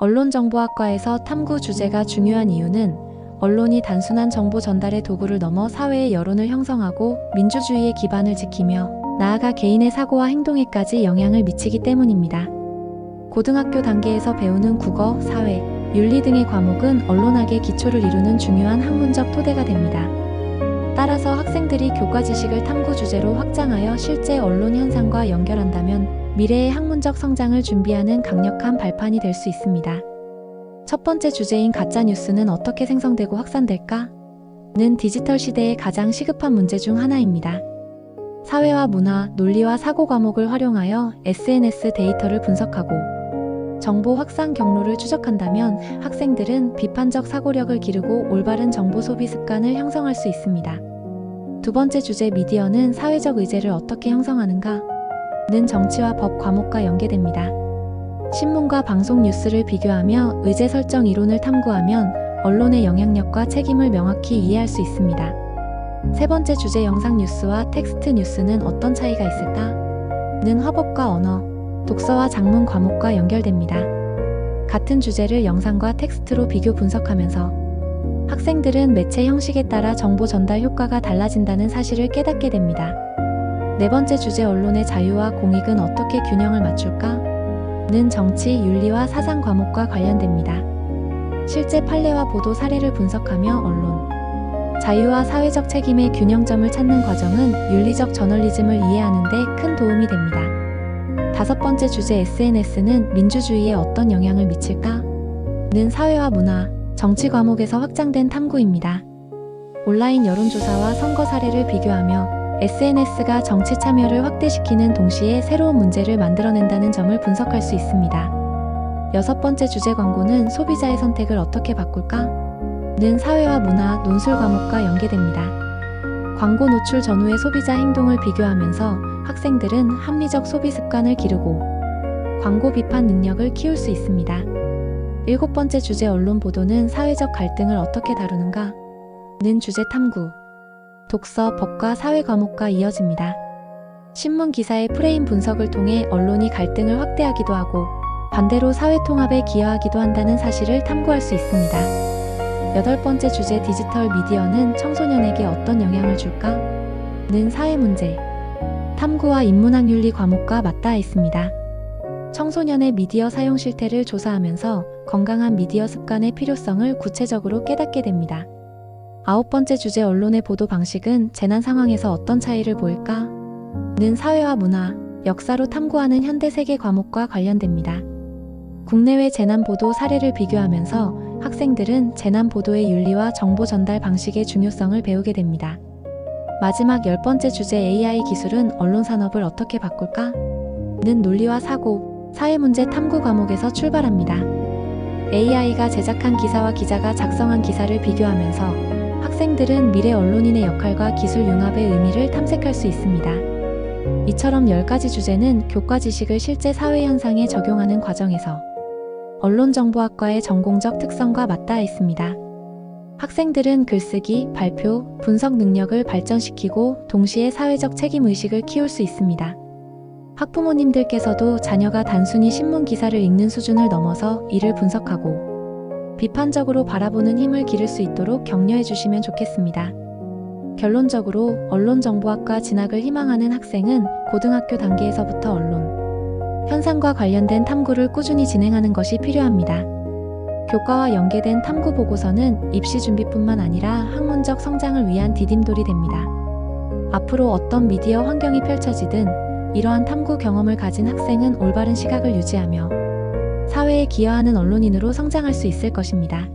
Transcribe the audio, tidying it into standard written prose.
언론정보학과에서 탐구 주제가 중요한 이유는 언론이 단순한 정보 전달의 도구를 넘어 사회의 여론을 형성하고 민주주의의 기반을 지키며 나아가 개인의 사고와 행동에까지 영향을 미치기 때문입니다. 고등학교 단계에서 배우는 국어, 사회, 윤리 등의 과목은 언론학의 기초를 이루는 중요한 학문적 토대가 됩니다. 따라서 학생들이 교과 지식을 탐구 주제로 확장하여 실제 언론 현상과 연결한다면 미래의 학문적 성장을 준비하는 강력한 발판이 될 수 있습니다. 첫 번째 주제인 가짜뉴스는 어떻게 생성되고 확산될까? 는 디지털 시대의 가장 시급한 문제 중 하나입니다. 사회와 문화, 논리와 사고 과목을 활용하여 SNS 데이터를 분석하고 정보 확산 경로를 추적한다면 학생들은 비판적 사고력을 기르고 올바른 정보 소비 습관을 형성할 수 있습니다. 두 번째 주제 미디어는 사회적 의제를 어떻게 형성하는가? 는 정치와 법 과목과 연계됩니다. 신문과 방송 뉴스를 비교하며 의제 설정 이론을 탐구하면 언론의 영향력과 책임을 명확히 이해할 수 있습니다. 세 번째 주제 영상 뉴스와 텍스트 뉴스는 어떤 차이가 있을까? 는 화법과 언어, 독서와 작문 과목과 연결됩니다. 같은 주제를 영상과 텍스트로 비교 분석하면서 학생들은 매체 형식에 따라 정보 전달 효과가 달라진다는 사실을 깨닫게 됩니다. 네 번째 주제 언론의 자유와 공익은 어떻게 균형을 맞출까? 는 정치, 윤리와 사상 과목과 관련됩니다. 실제 판례와 보도 사례를 분석하며 언론, 자유와 사회적 책임의 균형점을 찾는 과정은 윤리적 저널리즘을 이해하는 데 큰 도움이 됩니다. 다섯 번째 주제 SNS는 민주주의에 어떤 영향을 미칠까? 는 사회와 문화, 정치 과목에서 확장된 탐구입니다. 온라인 여론조사와 선거 사례를 비교하며 SNS가 정치 참여를 확대시키는 동시에 새로운 문제를 만들어낸다는 점을 분석할 수 있습니다. 여섯 번째 주제 광고는 소비자의 선택을 어떻게 바꿀까? 는 사회와 문화, 논술 과목과 연계됩니다. 광고 노출 전후의 소비자 행동을 비교하면서 학생들은 합리적 소비 습관을 기르고 광고 비판 능력을 키울 수 있습니다. 일곱 번째 주제 언론 보도는 사회적 갈등을 어떻게 다루는가? 는 주제 탐구, 독서, 법과 사회 과목과 이어집니다. 신문 기사의 프레임 분석을 통해 언론이 갈등을 확대하기도 하고 반대로 사회 통합에 기여하기도 한다는 사실을 탐구할 수 있습니다. 여덟 번째 주제 디지털 미디어는 청소년에게 어떤 영향을 줄까? 는 사회 문제, 탐구와 인문학 윤리 과목과 맞닿아 있습니다. 청소년의 미디어 사용 실태를 조사하면서 건강한 미디어 습관의 필요성을 구체적으로 깨닫게 됩니다. 아홉 번째 주제 언론의 보도 방식은 재난 상황에서 어떤 차이를 보일까? 는 사회와 문화, 역사로 탐구하는 현대 세계 과목과 관련됩니다. 국내외 재난 보도 사례를 비교하면서 학생들은 재난 보도의 윤리와 정보 전달 방식의 중요성을 배우게 됩니다. 마지막 열 번째 주제 AI 기술은 언론 산업을 어떻게 바꿀까? 는 논리와 사고, 사회 문제 탐구 과목에서 출발합니다. AI가 제작한 기사와 기자가 작성한 기사를 비교하면서 학생들은 미래 언론인의 역할과 기술 융합의 의미를 탐색할 수 있습니다. 이처럼 10가지 주제는 교과 지식을 실제 사회 현상에 적용하는 과정에서 언론정보학과의 전공적 특성과 맞닿아 있습니다. 학생들은 글쓰기, 발표, 분석 능력을 발전시키고 동시에 사회적 책임의식을 키울 수 있습니다. 학부모님들께서도 자녀가 단순히 신문 기사를 읽는 수준을 넘어서 이를 분석하고 비판적으로 바라보는 힘을 기를 수 있도록 격려해 주시면 좋겠습니다. 결론적으로 언론정보학과 진학을 희망하는 학생은 고등학교 단계에서부터 언론 현상과 관련된 탐구를 꾸준히 진행하는 것이 필요합니다. 교과와 연계된 탐구 보고서는 입시 준비뿐만 아니라 학문적 성장을 위한 디딤돌이 됩니다. 앞으로 어떤 미디어 환경이 펼쳐지든 이러한 탐구 경험을 가진 학생은 올바른 시각을 유지하며 사회에 기여하는 언론인으로 성장할 수 있을 것입니다.